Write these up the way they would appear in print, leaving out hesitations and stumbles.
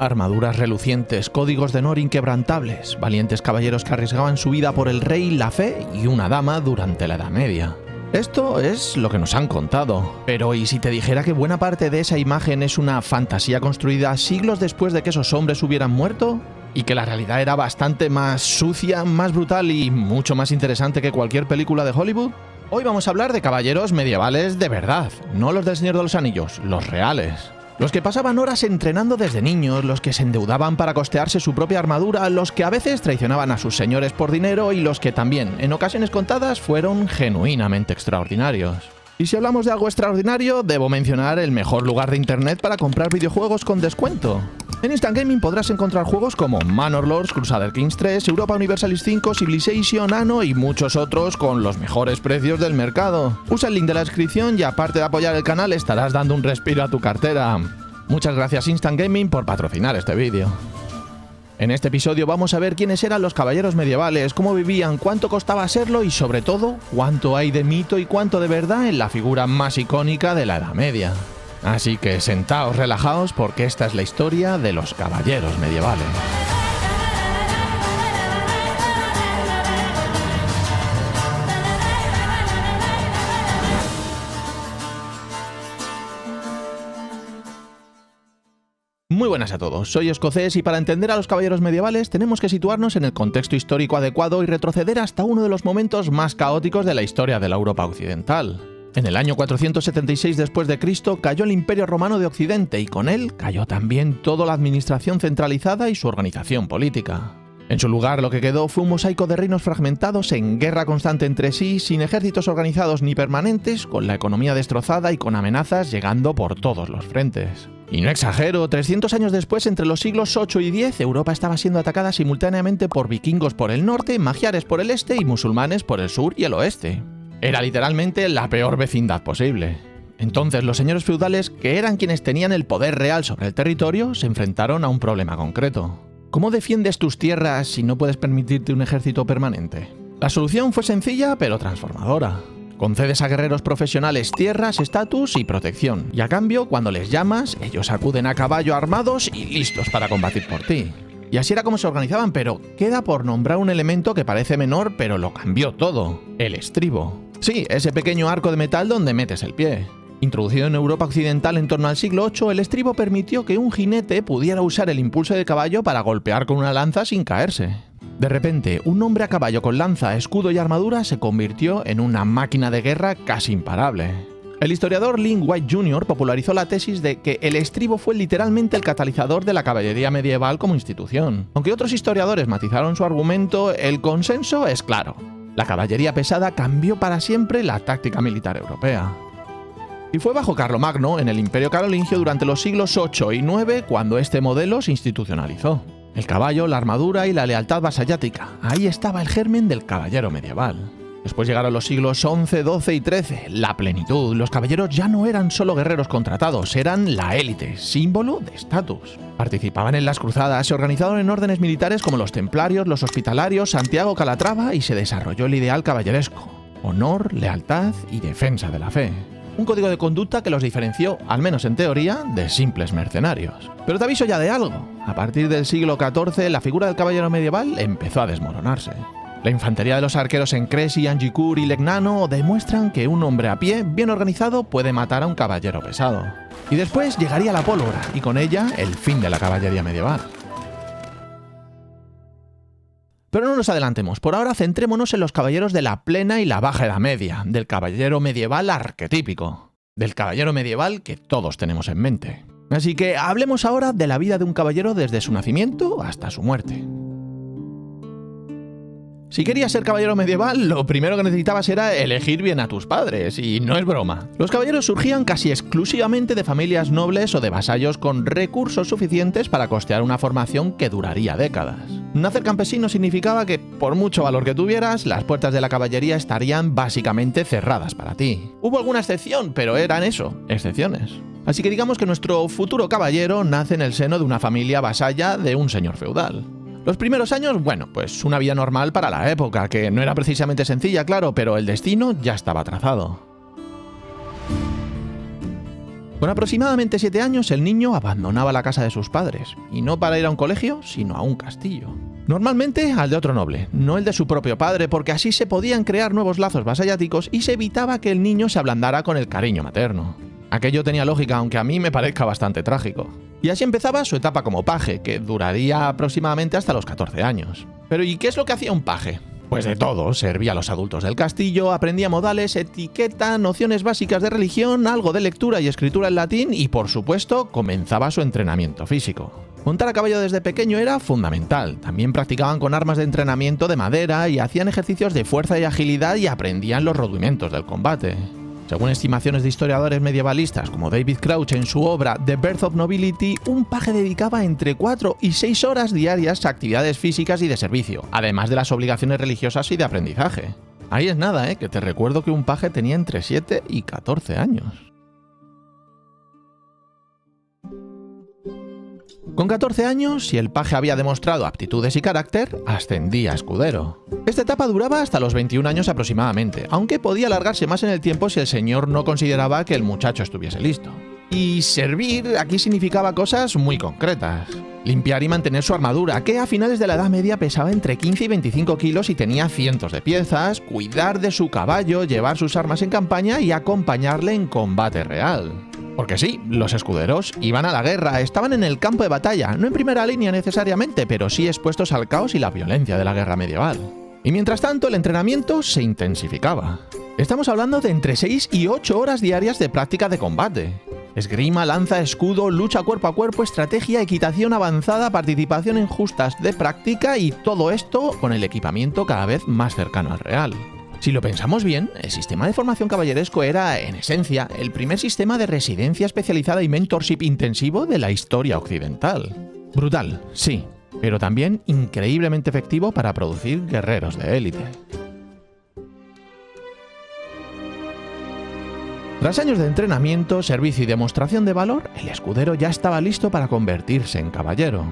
Armaduras relucientes, códigos de honor inquebrantables, valientes caballeros que arriesgaban su vida por el rey, la fe y una dama durante la Edad Media. Esto es lo que nos han contado. Pero ¿y si te dijera que buena parte de esa imagen es una fantasía construida siglos después de que esos hombres hubieran muerto? ¿Y que la realidad era bastante más sucia, más brutal y mucho más interesante que cualquier película de Hollywood? Hoy vamos a hablar de caballeros medievales de verdad, no los del Señor de los Anillos, los reales. Los que pasaban horas entrenando desde niños, los que se endeudaban para costearse su propia armadura, los que a veces traicionaban a sus señores por dinero y los que también, en ocasiones contadas, fueron genuinamente extraordinarios. Y si hablamos de algo extraordinario, debo mencionar el mejor lugar de internet para comprar videojuegos con descuento. En Instant Gaming podrás encontrar juegos como Manor Lords, Crusader Kings 3, Europa Universalis 5, Civilization, Anno y muchos otros con los mejores precios del mercado. Usa el link de la descripción y aparte de apoyar el canal estarás dando un respiro a tu cartera. Muchas gracias Instant Gaming por patrocinar este vídeo. En este episodio vamos a ver quiénes eran los caballeros medievales, cómo vivían, cuánto costaba serlo y sobre todo, cuánto hay de mito y cuánto de verdad en la figura más icónica de la Edad Media. Así que sentaos relajaos porque esta es la historia de los caballeros medievales. Muy buenas a todos, soy Escocés y para entender a los caballeros medievales tenemos que situarnos en el contexto histórico adecuado y retroceder hasta uno de los momentos más caóticos de la historia de la Europa occidental. En el año 476 después de Cristo cayó el Imperio Romano de Occidente y con él cayó también toda la administración centralizada y su organización política. En su lugar lo que quedó fue un mosaico de reinos fragmentados en guerra constante entre sí, sin ejércitos organizados ni permanentes, con la economía destrozada y con amenazas llegando por todos los frentes. Y no exagero, 300 años después, entre los siglos 8 y 10, Europa estaba siendo atacada simultáneamente por vikingos por el norte, magiares por el este y musulmanes por el sur y el oeste. Era literalmente la peor vecindad posible. Entonces los señores feudales, que eran quienes tenían el poder real sobre el territorio, se enfrentaron a un problema concreto. ¿Cómo defiendes tus tierras si no puedes permitirte un ejército permanente? La solución fue sencilla pero transformadora. Concedes a guerreros profesionales tierras, estatus y protección, y a cambio, cuando les llamas, ellos acuden a caballo armados y listos para combatir por ti. Y así era como se organizaban, pero queda por nombrar un elemento que parece menor pero lo cambió todo: el estribo. Sí, ese pequeño arco de metal donde metes el pie. Introducido en Europa occidental en torno al siglo VIII, el estribo permitió que un jinete pudiera usar el impulso del caballo para golpear con una lanza sin caerse. De repente, un hombre a caballo con lanza, escudo y armadura se convirtió en una máquina de guerra casi imparable. El historiador Lynn White Jr. popularizó la tesis de que el estribo fue literalmente el catalizador de la caballería medieval como institución. Aunque otros historiadores matizaron su argumento, el consenso es claro: la caballería pesada cambió para siempre la táctica militar europea. Y fue bajo Carlomagno, en el Imperio Carolingio, durante los siglos 8 y 9, cuando este modelo se institucionalizó. El caballo, la armadura y la lealtad vasallática. Ahí estaba el germen del caballero medieval. Después llegaron los siglos 11, 12 y 13, la plenitud. Los caballeros ya no eran solo guerreros contratados, eran la élite, símbolo de estatus. Participaban en las cruzadas, se organizaron en órdenes militares como los templarios, los hospitalarios, Santiago, Calatrava, y se desarrolló el ideal caballeresco: honor, lealtad y defensa de la fe. Un código de conducta que los diferenció, al menos en teoría, de simples mercenarios. Pero te aviso ya de algo: a partir del siglo XIV la figura del caballero medieval empezó a desmoronarse. La infantería de los arqueros en Crécy, Agincourt y Legnano demuestran que un hombre a pie, bien organizado, puede matar a un caballero pesado. Y después llegaría la pólvora, y con ella el fin de la caballería medieval. Pero no nos adelantemos, por ahora centrémonos en los caballeros de la plena y la baja Edad Media, del caballero medieval arquetípico, del caballero medieval que todos tenemos en mente. Así que hablemos ahora de la vida de un caballero desde su nacimiento hasta su muerte. Si querías ser caballero medieval, lo primero que necesitabas era elegir bien a tus padres, y no es broma. Los caballeros surgían casi exclusivamente de familias nobles o de vasallos con recursos suficientes para costear una formación que duraría décadas. Nacer campesino significaba que, por mucho valor que tuvieras, las puertas de la caballería estarían básicamente cerradas para ti. Hubo alguna excepción, pero eran eso, excepciones. Así que digamos que nuestro futuro caballero nace en el seno de una familia vasalla de un señor feudal. Los primeros años, bueno, pues una vida normal para la época, que no era precisamente sencilla, claro, pero el destino ya estaba trazado. Con aproximadamente 7 años, el niño abandonaba la casa de sus padres, y no para ir a un colegio, sino a un castillo. Normalmente al de otro noble, no el de su propio padre, porque así se podían crear nuevos lazos vasalláticos y se evitaba que el niño se ablandara con el cariño materno. Aquello tenía lógica, aunque a mí me parezca bastante trágico. Y así empezaba su etapa como paje, que duraría aproximadamente hasta los 14 años. Pero ¿y qué es lo que hacía un paje? Pues de todo, servía a los adultos del castillo, aprendía modales, etiqueta, nociones básicas de religión, algo de lectura y escritura en latín y, por supuesto, comenzaba su entrenamiento físico. Montar a caballo desde pequeño era fundamental. También practicaban con armas de entrenamiento de madera y hacían ejercicios de fuerza y agilidad y aprendían los rudimentos del combate. Según estimaciones de historiadores medievalistas como David Crouch en su obra The Birth of Nobility, un paje dedicaba entre 4 y 6 horas diarias a actividades físicas y de servicio, además de las obligaciones religiosas y de aprendizaje. Ahí es nada, que te recuerdo que un paje tenía entre 7 y 14 años. Con 14 años, si el paje había demostrado aptitudes y carácter, ascendía a escudero. Esta etapa duraba hasta los 21 años aproximadamente, aunque podía alargarse más en el tiempo si el señor no consideraba que el muchacho estuviese listo. Y servir aquí significaba cosas muy concretas. Limpiar y mantener su armadura, que a finales de la Edad Media pesaba entre 15 y 25 kilos y tenía cientos de piezas, cuidar de su caballo, llevar sus armas en campaña y acompañarle en combate real. Porque sí, los escuderos iban a la guerra, estaban en el campo de batalla, no en primera línea necesariamente, pero sí expuestos al caos y la violencia de la guerra medieval. Y mientras tanto, el entrenamiento se intensificaba. Estamos hablando de entre 6 y 8 horas diarias de práctica de combate. Esgrima, lanza, escudo, lucha cuerpo a cuerpo, estrategia, equitación avanzada, participación en justas de práctica y todo esto con el equipamiento cada vez más cercano al real. Si lo pensamos bien, el sistema de formación caballeresco era, en esencia, el primer sistema de residencia especializada y mentorship intensivo de la historia occidental. Brutal, sí, pero también increíblemente efectivo para producir guerreros de élite. Tras años de entrenamiento, servicio y demostración de valor, el escudero ya estaba listo para convertirse en caballero.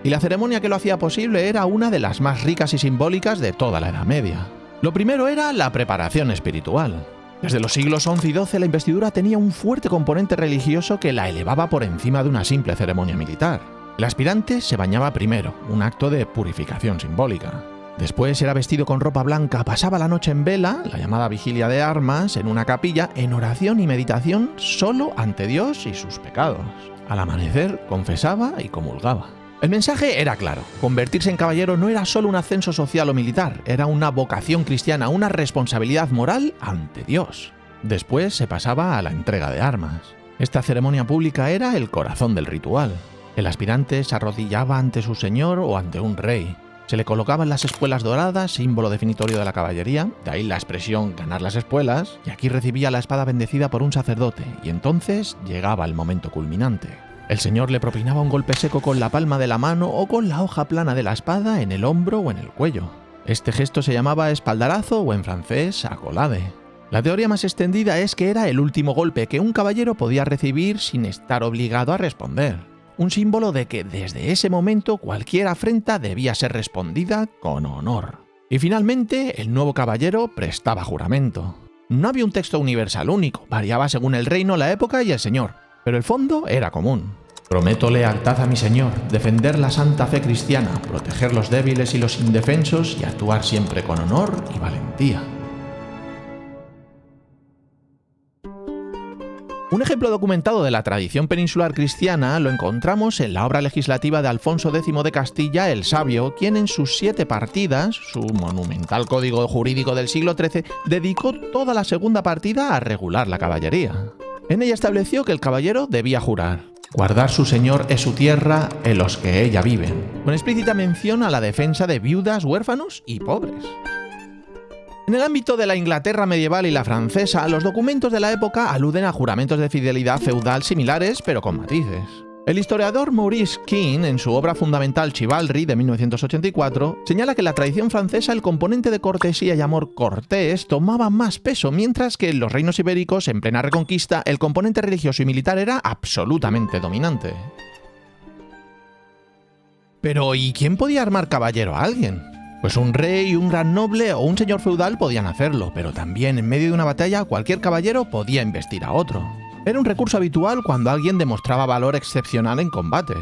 Y la ceremonia que lo hacía posible era una de las más ricas y simbólicas de toda la Edad Media. Lo primero era la preparación espiritual. Desde los siglos XI y XII la investidura tenía un fuerte componente religioso que la elevaba por encima de una simple ceremonia militar. El aspirante se bañaba primero, un acto de purificación simbólica. Después era vestido con ropa blanca, pasaba la noche en vela, la llamada vigilia de armas, en una capilla, en oración y meditación solo ante Dios y sus pecados. Al amanecer confesaba y comulgaba. El mensaje era claro, convertirse en caballero no era solo un ascenso social o militar, era una vocación cristiana, una responsabilidad moral ante Dios. Después se pasaba a la entrega de armas. Esta ceremonia pública era el corazón del ritual. El aspirante se arrodillaba ante su señor o ante un rey. Se le colocaban las espuelas doradas, símbolo definitorio de la caballería, de ahí la expresión ganar las espuelas, y aquí recibía la espada bendecida por un sacerdote, y entonces llegaba el momento culminante. El señor le propinaba un golpe seco con la palma de la mano o con la hoja plana de la espada en el hombro o en el cuello. Este gesto se llamaba espaldarazo o en francés accolade. La teoría más extendida es que era el último golpe que un caballero podía recibir sin estar obligado a responder. Un símbolo de que desde ese momento cualquier afrenta debía ser respondida con honor. Y finalmente, el nuevo caballero prestaba juramento. No había un texto universal único, variaba según el reino, la época y el señor, pero el fondo era común. Prometo lealtad a mi señor, defender la santa fe cristiana, proteger los débiles y los indefensos y actuar siempre con honor y valentía. Un ejemplo documentado de la tradición peninsular cristiana lo encontramos en la obra legislativa de Alfonso X de Castilla el Sabio, quien en sus 7 partidas, su monumental código jurídico del siglo XIII, dedicó toda la segunda partida a regular la caballería. En ella estableció que el caballero debía jurar: guardar su señor es su tierra en los que ella viven, con explícita mención a la defensa de viudas, huérfanos y pobres. En el ámbito de la Inglaterra medieval y la francesa, los documentos de la época aluden a juramentos de fidelidad feudal similares, pero con matices. El historiador Maurice King, en su obra fundamental Chivalry de 1984, señala que en la tradición francesa el componente de cortesía y amor cortés tomaba más peso, mientras que en los reinos ibéricos, en plena reconquista, el componente religioso y militar era absolutamente dominante. Pero, ¿y quién podía armar caballero a alguien? Pues un rey, un gran noble o un señor feudal podían hacerlo, pero también en medio de una batalla cualquier caballero podía investir a otro. Era un recurso habitual cuando alguien demostraba valor excepcional en combate.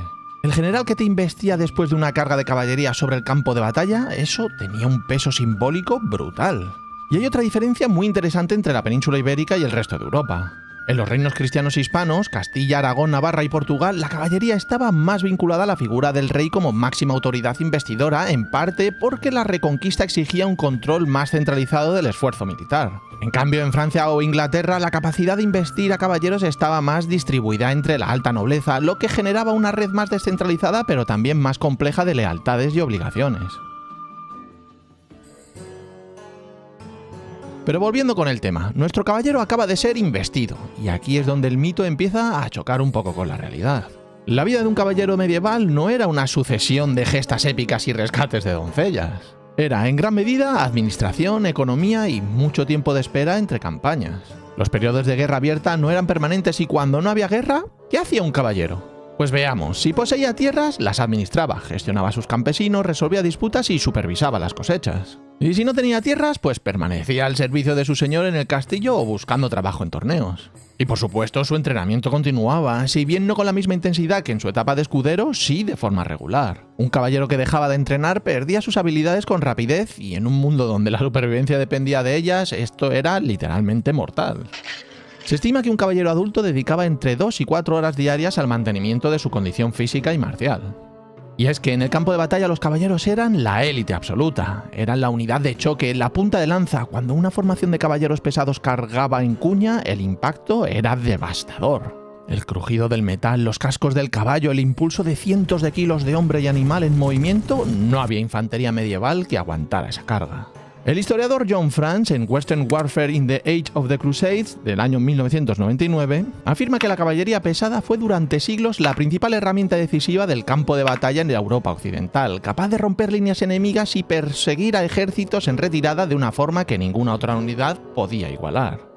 El general que te investía después de una carga de caballería sobre el campo de batalla, eso tenía un peso simbólico brutal. Y hay otra diferencia muy interesante entre la península ibérica y el resto de Europa. En los reinos cristianos hispanos, Castilla, Aragón, Navarra y Portugal, la caballería estaba más vinculada a la figura del rey como máxima autoridad investidora, en parte porque la reconquista exigía un control más centralizado del esfuerzo militar. En cambio, en Francia o Inglaterra, la capacidad de investir a caballeros estaba más distribuida entre la alta nobleza, lo que generaba una red más descentralizada pero también más compleja de lealtades y obligaciones. Pero volviendo con el tema, nuestro caballero acaba de ser investido, y aquí es donde el mito empieza a chocar un poco con la realidad. La vida de un caballero medieval no era una sucesión de gestas épicas y rescates de doncellas. Era, en gran medida, administración, economía y mucho tiempo de espera entre campañas. Los periodos de guerra abierta no eran permanentes y cuando no había guerra, ¿qué hacía un caballero? Pues veamos, si poseía tierras, las administraba, gestionaba a sus campesinos, resolvía disputas y supervisaba las cosechas. Y si no tenía tierras, pues permanecía al servicio de su señor en el castillo o buscando trabajo en torneos. Y por supuesto su entrenamiento continuaba, si bien no con la misma intensidad que en su etapa de escudero, sí de forma regular. Un caballero que dejaba de entrenar perdía sus habilidades con rapidez y en un mundo donde la supervivencia dependía de ellas, esto era literalmente mortal. Se estima que un caballero adulto dedicaba entre 2 y 4 horas diarias al mantenimiento de su condición física y marcial. Y es que en el campo de batalla los caballeros eran la élite absoluta, eran la unidad de choque, la punta de lanza. Cuando una formación de caballeros pesados cargaba en cuña, el impacto era devastador. El crujido del metal, los cascos del caballo, el impulso de cientos de kilos de hombre y animal en movimiento, no había infantería medieval que aguantara esa carga. El historiador John Franz, en Western Warfare in the Age of the Crusades, del año 1999, afirma que la caballería pesada fue durante siglos la principal herramienta decisiva del campo de batalla en la Europa occidental, capaz de romper líneas enemigas y perseguir a ejércitos en retirada de una forma que ninguna otra unidad podía igualar.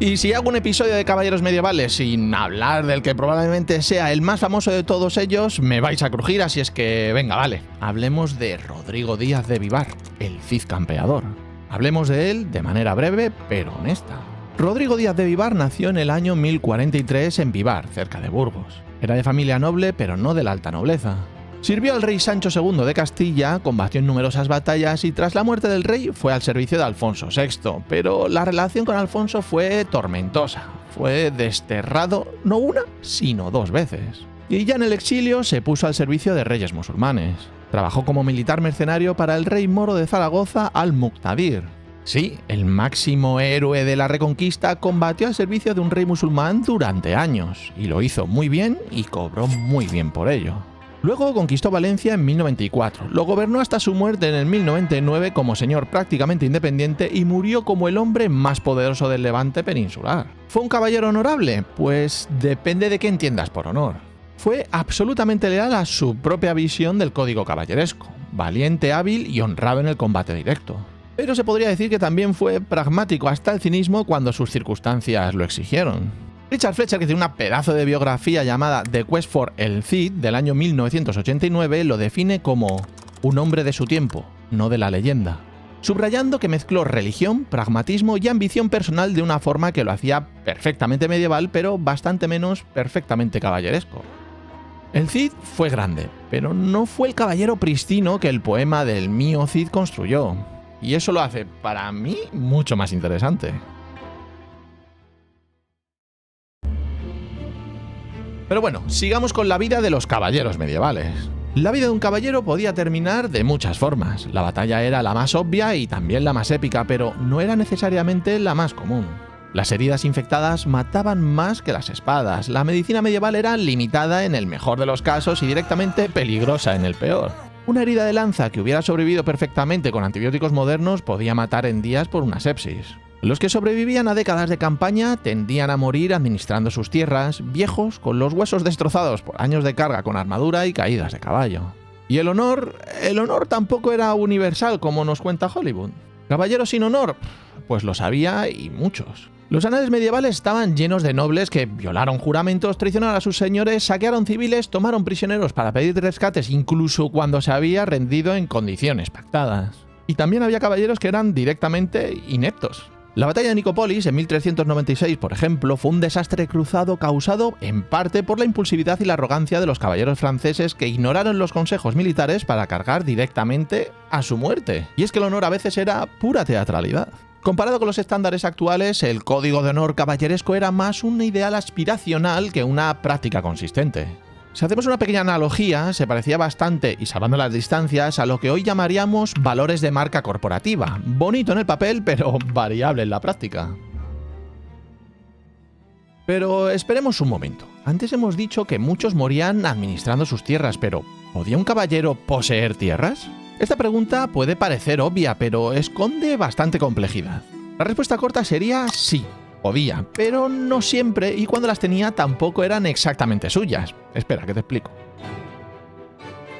Y si hago un episodio de caballeros medievales sin hablar del que probablemente sea el más famoso de todos ellos, me vais a crujir, así es que venga, vale. Hablemos de Rodrigo Díaz de Vivar, el Cid campeador. Hablemos de él de manera breve pero honesta. Rodrigo Díaz de Vivar nació en el año 1043 en Vivar, cerca de Burgos. Era de familia noble pero no de la alta nobleza. Sirvió al rey Sancho II de Castilla, combatió en numerosas batallas y tras la muerte del rey fue al servicio de Alfonso VI, pero la relación con Alfonso fue tormentosa. Fue desterrado no una, sino 2 veces. Y ya en el exilio se puso al servicio de reyes musulmanes. Trabajó como militar mercenario para el rey moro de Zaragoza, Al-Muqtadir. Sí, el máximo héroe de la Reconquista combatió al servicio de un rey musulmán durante años, y lo hizo muy bien y cobró muy bien por ello. Luego conquistó Valencia en 1094, lo gobernó hasta su muerte en el 1099 como señor prácticamente independiente y murió como el hombre más poderoso del Levante peninsular. ¿Fue un caballero honorable? Pues depende de qué entiendas por honor. Fue absolutamente leal a su propia visión del código caballeresco, valiente, hábil y honrado en el combate directo. Pero se podría decir que también fue pragmático hasta el cinismo cuando sus circunstancias lo exigieron. Richard Fletcher, que tiene una pedazo de biografía llamada The Quest for el Cid del año 1989, lo define como un hombre de su tiempo, no de la leyenda, subrayando que mezcló religión, pragmatismo y ambición personal de una forma que lo hacía perfectamente medieval, pero bastante menos perfectamente caballeresco. El Cid fue grande, pero no fue el caballero pristino que el poema del mío Cid construyó, y eso lo hace, para mí, mucho más interesante. Pero bueno, sigamos con la vida de los caballeros medievales. La vida de un caballero podía terminar de muchas formas. La batalla era la más obvia y también la más épica, pero no era necesariamente la más común. Las heridas infectadas mataban más que las espadas. La medicina medieval era limitada en el mejor de los casos y directamente peligrosa en el peor. Una herida de lanza que hubiera sobrevivido perfectamente con antibióticos modernos podía matar en días por una sepsis. Los que sobrevivían a décadas de campaña tendían a morir administrando sus tierras, viejos, con los huesos destrozados por años de carga con armadura y caídas de caballo. Y el honor tampoco era universal como nos cuenta Hollywood. ¿Caballeros sin honor? Pues los había y muchos. Los anales medievales estaban llenos de nobles que violaron juramentos, traicionaron a sus señores, saquearon civiles, tomaron prisioneros para pedir rescates incluso cuando se había rendido en condiciones pactadas. Y también había caballeros que eran directamente ineptos. La batalla de Nicópolis en 1396, por ejemplo, fue un desastre cruzado causado en parte por la impulsividad y la arrogancia de los caballeros franceses que ignoraron los consejos militares para cargar directamente a su muerte. Y es que el honor a veces era pura teatralidad. Comparado con los estándares actuales, el código de honor caballeresco era más un ideal aspiracional que una práctica consistente. Si hacemos una pequeña analogía, se parecía bastante, y salvando las distancias, a lo que hoy llamaríamos valores de marca corporativa. Bonito en el papel, pero variable en la práctica. Pero esperemos un momento. Antes hemos dicho que muchos morían administrando sus tierras, pero ¿podía un caballero poseer tierras? Esta pregunta puede parecer obvia, pero esconde bastante complejidad. La respuesta corta sería sí. Podía, pero no siempre, y cuando las tenía tampoco eran exactamente suyas. Espera, que te explico.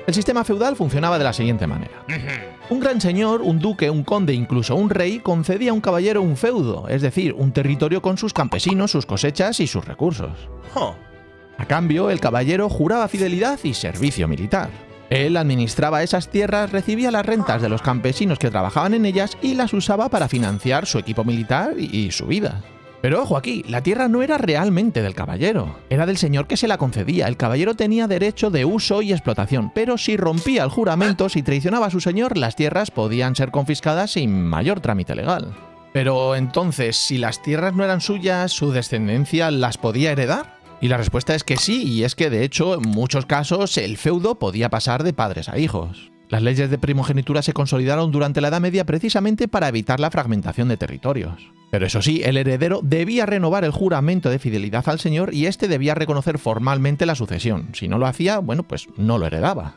El sistema feudal funcionaba de la siguiente manera. Un gran señor, un duque, un conde, incluso un rey, concedía a un caballero un feudo, es decir, un territorio con sus campesinos, sus cosechas y sus recursos. A cambio, el caballero juraba fidelidad y servicio militar. Él administraba esas tierras, recibía las rentas de los campesinos que trabajaban en ellas y las usaba para financiar su equipo militar y su vida. Pero ojo aquí, la tierra no era realmente del caballero, era del señor que se la concedía. El caballero tenía derecho de uso y explotación, pero si rompía el juramento, si traicionaba a su señor, las tierras podían ser confiscadas sin mayor trámite legal. Pero entonces, si las tierras no eran suyas, ¿su descendencia las podía heredar? Y la respuesta es que sí, y es que de hecho, en muchos casos, el feudo podía pasar de padres a hijos. Las leyes de primogenitura se consolidaron durante la Edad Media precisamente para evitar la fragmentación de territorios. Pero eso sí, el heredero debía renovar el juramento de fidelidad al señor y este debía reconocer formalmente la sucesión. Si no lo hacía, bueno, pues no lo heredaba.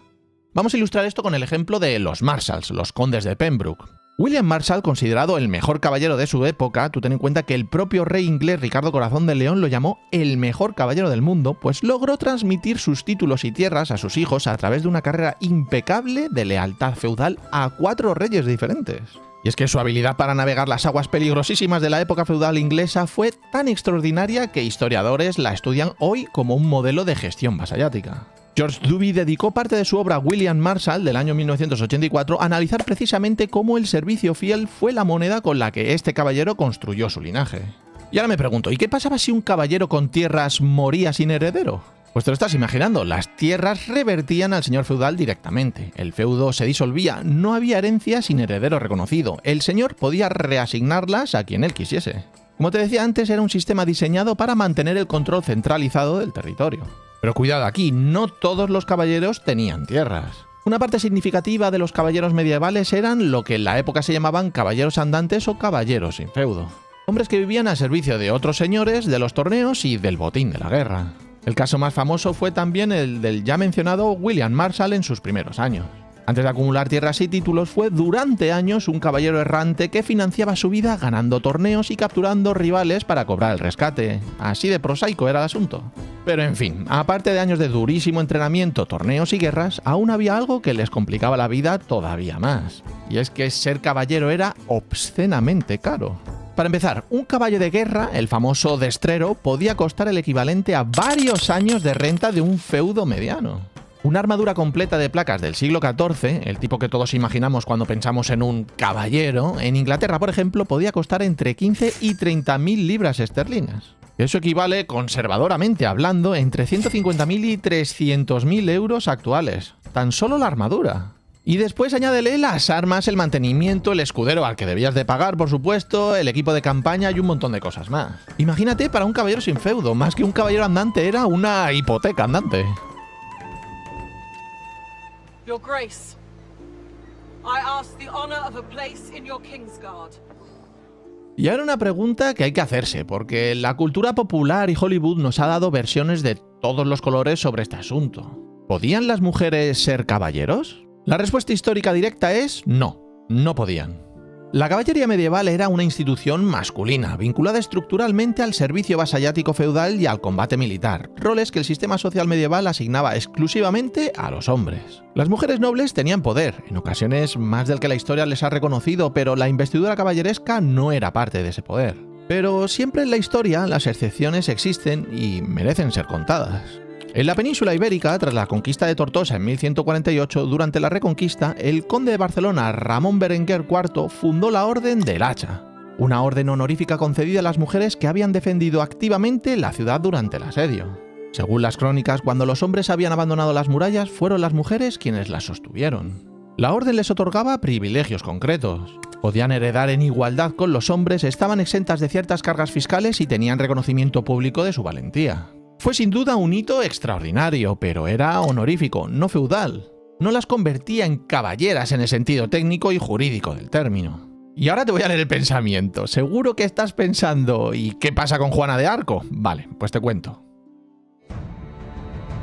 Vamos a ilustrar esto con el ejemplo de los Marshalls, los condes de Pembroke. William Marshall, considerado el mejor caballero de su época, tú ten en cuenta que el propio rey inglés Ricardo Corazón de León lo llamó el mejor caballero del mundo, pues logró transmitir sus títulos y tierras a sus hijos a través de una carrera impecable de lealtad feudal a 4 reyes diferentes. Y es que su habilidad para navegar las aguas peligrosísimas de la época feudal inglesa fue tan extraordinaria que historiadores la estudian hoy como un modelo de gestión vasallática. George Duby dedicó parte de su obra William Marshall del año 1984 a analizar precisamente cómo el servicio fiel fue la moneda con la que este caballero construyó su linaje. Y ahora me pregunto, ¿y qué pasaba si un caballero con tierras moría sin heredero? Pues te lo estás imaginando, las tierras revertían al señor feudal directamente, el feudo se disolvía, no había herencia sin heredero reconocido, el señor podía reasignarlas a quien él quisiese. Como te decía antes, era un sistema diseñado para mantener el control centralizado del territorio. Pero cuidado aquí, no todos los caballeros tenían tierras. Una parte significativa de los caballeros medievales eran lo que en la época se llamaban caballeros andantes o caballeros sin feudo. Hombres que vivían al servicio de otros señores, de los torneos y del botín de la guerra. El caso más famoso fue también el del ya mencionado William Marshall en sus primeros años. Antes de acumular tierras y títulos, fue durante años un caballero errante que financiaba su vida ganando torneos y capturando rivales para cobrar el rescate. Así de prosaico era el asunto. Pero en fin, aparte de años de durísimo entrenamiento, torneos y guerras, aún había algo que les complicaba la vida todavía más. Y es que ser caballero era obscenamente caro. Para empezar, un caballo de guerra, el famoso destrero, podía costar el equivalente a varios años de renta de un feudo mediano. Una armadura completa de placas del siglo XIV, el tipo que todos imaginamos cuando pensamos en un caballero, en Inglaterra, por ejemplo, podía costar entre 15 y 30.000 libras esterlinas. Eso equivale, conservadoramente hablando, entre 150.000 y 300.000 euros actuales. Tan solo la armadura. Y después añádele las armas, el mantenimiento, el escudero al que debías de pagar, por supuesto, el equipo de campaña y un montón de cosas más. Imagínate para un caballero sin feudo, más que un caballero andante era una hipoteca andante. Your Grace, I ask the honor of a place in your Kingsguard. Y ahora una pregunta que hay que hacerse, porque la cultura popular y Hollywood nos ha dado versiones de todos los colores sobre este asunto. ¿Podían las mujeres ser caballeros? La respuesta histórica directa es no, no podían. La caballería medieval era una institución masculina, vinculada estructuralmente al servicio vasallático feudal y al combate militar, roles que el sistema social medieval asignaba exclusivamente a los hombres. Las mujeres nobles tenían poder, en ocasiones más del que la historia les ha reconocido, pero la investidura caballeresca no era parte de ese poder. Pero siempre en la historia las excepciones existen y merecen ser contadas. En la península ibérica, tras la conquista de Tortosa en 1148, durante la Reconquista, el conde de Barcelona, Ramón Berenguer IV, fundó la Orden del Hacha. una orden honorífica concedida a las mujeres que habían defendido activamente la ciudad durante el asedio. Según las crónicas, cuando los hombres habían abandonado las murallas, fueron las mujeres quienes las sostuvieron. La orden les otorgaba privilegios concretos. Podían heredar en igualdad con los hombres, estaban exentas de ciertas cargas fiscales y tenían reconocimiento público de su valentía. Fue sin duda un hito extraordinario, pero era honorífico, no feudal. No las convertía en caballeras en el sentido técnico y jurídico del término. Y ahora te voy a leer el pensamiento. Seguro que estás pensando, ¿y qué pasa con Juana de Arco? Vale, pues te cuento.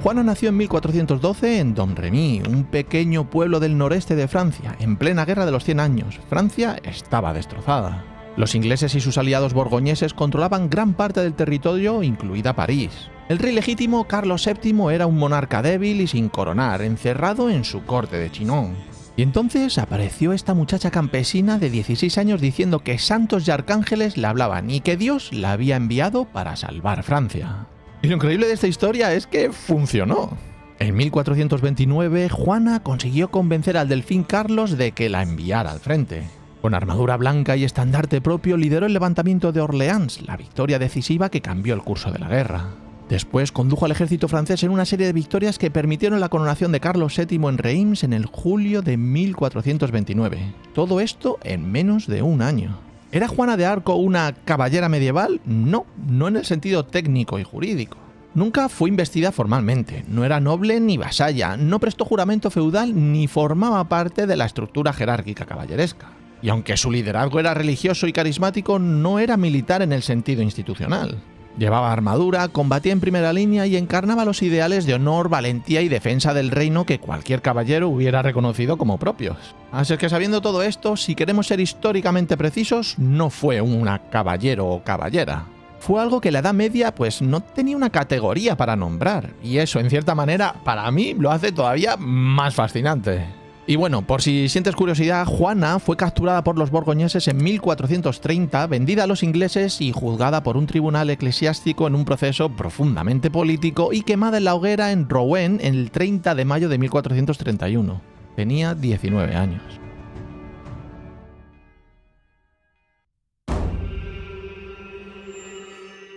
Juana nació en 1412 en Domremy, un pequeño pueblo del noreste de Francia, en plena Guerra de los 100 años. Francia estaba destrozada. Los ingleses y sus aliados borgoñeses controlaban gran parte del territorio, incluida París. El rey legítimo, Carlos VII, era un monarca débil y sin coronar, encerrado en su corte de Chinon. Y entonces apareció esta muchacha campesina de 16 años diciendo que santos y arcángeles le hablaban y que Dios la había enviado para salvar Francia. Y lo increíble de esta historia es que funcionó. En 1429, Juana consiguió convencer al delfín Carlos de que la enviara al frente. Con armadura blanca y estandarte propio, lideró el levantamiento de Orleans, la victoria decisiva que cambió el curso de la guerra. Después condujo al ejército francés en una serie de victorias que permitieron la coronación de Carlos VII en Reims en el julio de 1429. Todo esto en menos de un año. ¿Era Juana de Arco una caballera medieval? No, no en el sentido técnico y jurídico. Nunca fue investida formalmente, no era noble ni vasalla, no prestó juramento feudal ni formaba parte de la estructura jerárquica caballeresca. Y aunque su liderazgo era religioso y carismático, no era militar en el sentido institucional. Llevaba armadura, combatía en primera línea y encarnaba los ideales de honor, valentía y defensa del reino que cualquier caballero hubiera reconocido como propios. Así que sabiendo todo esto, si queremos ser históricamente precisos, no fue una caballero o caballera. Fue algo que la Edad Media pues no tenía una categoría para nombrar, y eso en cierta manera para mí lo hace todavía más fascinante. Y bueno, por si sientes curiosidad, Juana fue capturada por los borgoñeses en 1430, vendida a los ingleses y juzgada por un tribunal eclesiástico en un proceso profundamente político y quemada en la hoguera en Rouen el 30 de mayo de 1431. Tenía 19 años.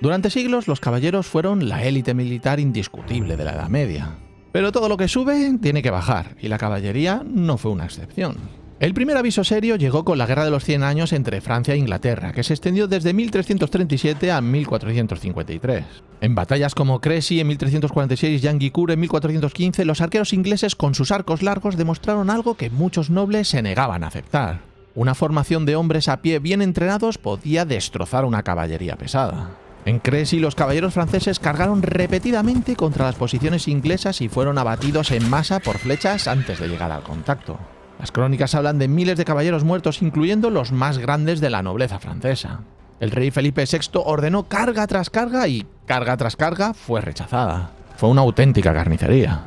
Durante siglos, los caballeros fueron la élite militar indiscutible de la Edad Media. Pero todo lo que sube tiene que bajar, y la caballería no fue una excepción. El primer aviso serio llegó con la Guerra de los 100 años entre Francia e Inglaterra, que se extendió desde 1337 a 1453. En batallas como Crécy en 1346 y Agincourt en 1415, los arqueros ingleses con sus arcos largos demostraron algo que muchos nobles se negaban a aceptar. Una formación de hombres a pie bien entrenados podía destrozar una caballería pesada. En Crécy, los caballeros franceses cargaron repetidamente contra las posiciones inglesas y fueron abatidos en masa por flechas antes de llegar al contacto. Las crónicas hablan de miles de caballeros muertos, incluyendo los más grandes de la nobleza francesa. El rey Felipe VI ordenó carga tras carga y carga tras carga fue rechazada. Fue una auténtica carnicería.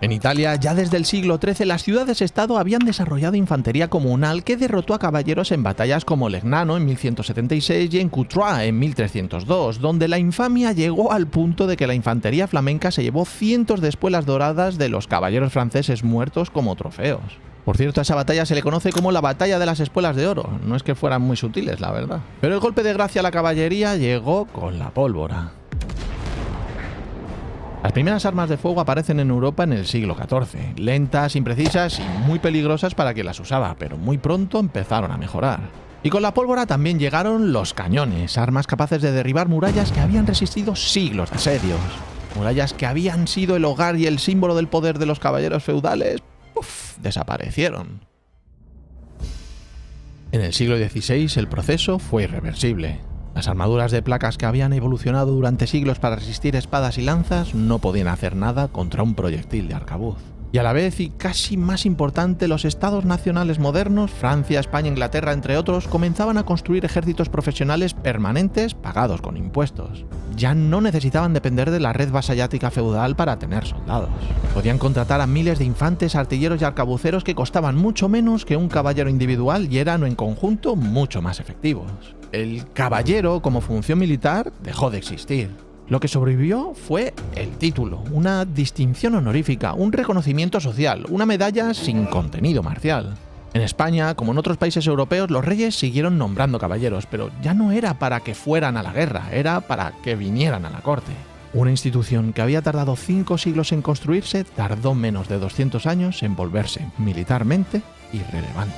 En Italia, ya desde el siglo XIII, las ciudades-estado habían desarrollado infantería comunal que derrotó a caballeros en batallas como Legnano en 1176 y en Courtrai en 1302, donde la infamia llegó al punto de que la infantería flamenca se llevó cientos de espuelas doradas de los caballeros franceses muertos como trofeos. Por cierto, a esa batalla se le conoce como la Batalla de las Espuelas de Oro. No es que fueran muy sutiles, la verdad. Pero el golpe de gracia a la caballería llegó con la pólvora. Las primeras armas de fuego aparecen en Europa en el siglo XIV, lentas, imprecisas y muy peligrosas para quien las usaba, pero muy pronto empezaron a mejorar. Y con la pólvora también llegaron los cañones, armas capaces de derribar murallas que habían resistido siglos de asedios. Murallas que habían sido el hogar y el símbolo del poder de los caballeros feudales, desaparecieron. En el siglo XVI el proceso fue irreversible. Las armaduras de placas que habían evolucionado durante siglos para resistir espadas y lanzas no podían hacer nada contra un proyectil de arcabuz. Y a la vez, y casi más importante, los estados nacionales modernos, Francia, España, Inglaterra, entre otros, comenzaban a construir ejércitos profesionales permanentes pagados con impuestos. Ya no necesitaban depender de la red vasallática feudal para tener soldados. Podían contratar a miles de infantes, artilleros y arcabuceros que costaban mucho menos que un caballero individual y eran en conjunto mucho más efectivos. El caballero como función militar dejó de existir. Lo que sobrevivió fue el título, una distinción honorífica, un reconocimiento social, una medalla sin contenido marcial. En España, como en otros países europeos, los reyes siguieron nombrando caballeros, pero ya no era para que fueran a la guerra, era para que vinieran a la corte. Una institución que había tardado 5 siglos en construirse, tardó menos de 200 años en volverse militarmente irrelevante.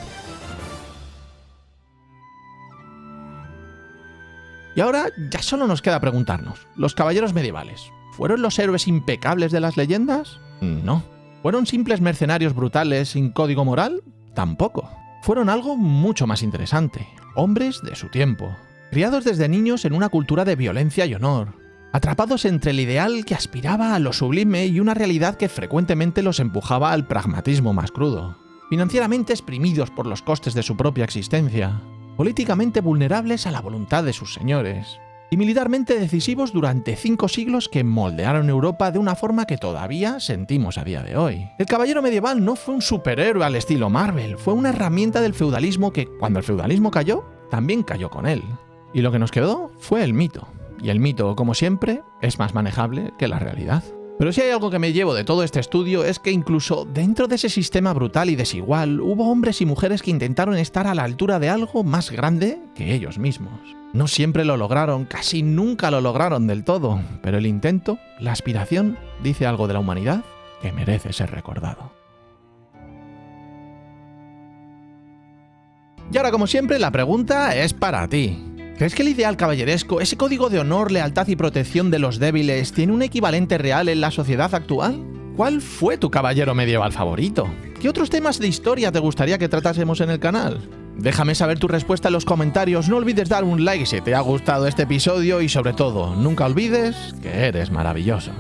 Y ahora ya solo nos queda preguntarnos, ¿los caballeros medievales fueron los héroes impecables de las leyendas? No. ¿Fueron simples mercenarios brutales sin código moral? Tampoco. Fueron algo mucho más interesante, hombres de su tiempo, criados desde niños en una cultura de violencia y honor, atrapados entre el ideal que aspiraba a lo sublime y una realidad que frecuentemente los empujaba al pragmatismo más crudo, financieramente exprimidos por los costes de su propia existencia, políticamente vulnerables a la voluntad de sus señores, y militarmente decisivos durante 5 siglos que moldearon Europa de una forma que todavía sentimos a día de hoy. El caballero medieval no fue un superhéroe al estilo Marvel, fue una herramienta del feudalismo que, cuando el feudalismo cayó, también cayó con él. Y lo que nos quedó fue el mito. Y el mito, como siempre, es más manejable que la realidad. Pero si hay algo que me llevo de todo este estudio es que incluso dentro de ese sistema brutal y desigual hubo hombres y mujeres que intentaron estar a la altura de algo más grande que ellos mismos. No siempre lo lograron, casi nunca lo lograron del todo, pero el intento, la aspiración, dice algo de la humanidad que merece ser recordado. Y ahora, como siempre, la pregunta es para ti. ¿Crees que el ideal caballeresco, ese código de honor, lealtad y protección de los débiles, tiene un equivalente real en la sociedad actual? ¿Cuál fue tu caballero medieval favorito? ¿Qué otros temas de historia te gustaría que tratásemos en el canal? Déjame saber tu respuesta en los comentarios, no olvides dar un like si te ha gustado este episodio y sobre todo, nunca olvides que eres maravilloso.